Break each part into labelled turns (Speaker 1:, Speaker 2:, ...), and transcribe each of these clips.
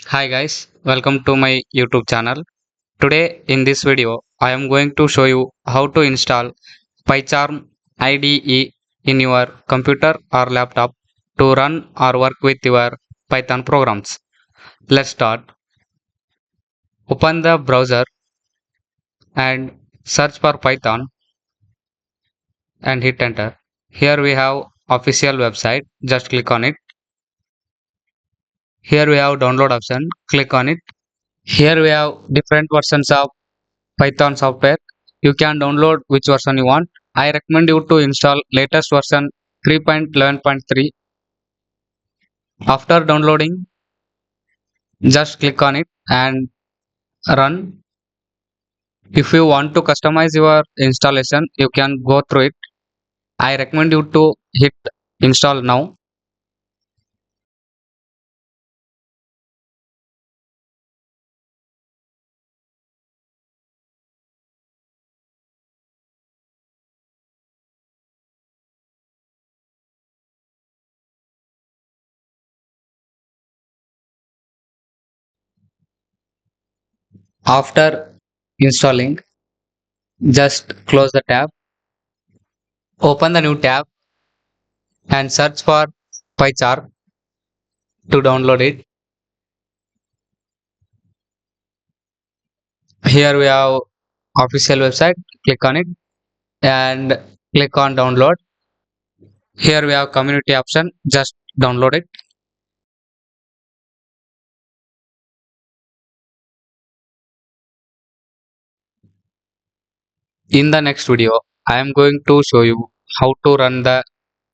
Speaker 1: Hi guys, welcome to my YouTube channel. Today in this video, I am going to show you how to install PyCharm IDE in your computer or laptop to run or work with your Python programs. Let's start. Open the browser and search for Python and hit enter. Here we have official website, just click on it. Here we have download option, click on it. Here we have different versions of Python software. You can download which version you want. I recommend you to install latest version 3.11.3. After downloading, just click on it and run. If you want to customize your installation, you can go through it. I recommend you to hit install now. After installing, just close the tab, open the new tab and search for PyCharm to download it. Here we have official website, click on it and click on download. Here we have community option, just download it. In the next video, I am going to show you how to run the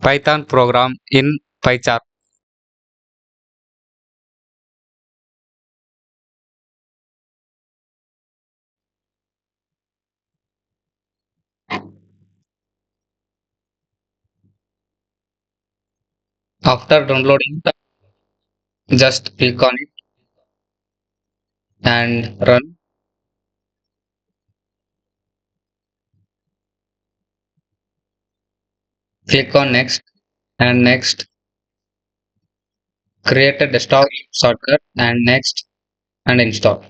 Speaker 1: Python program in PyCharm. After downloading, just click on it and run. Click on next and next. Create a desktop shortcut and next and install.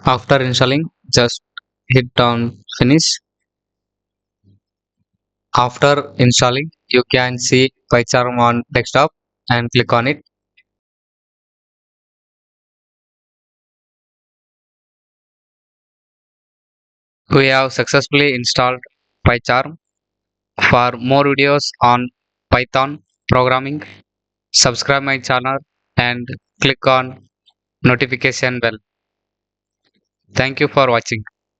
Speaker 1: After installing, just hit on finish. After installing, you can see PyCharm on desktop and click on it. We have successfully installed PyCharm. For more videos on Python programming, subscribe my channel and click on notification bell. Thank you for watching.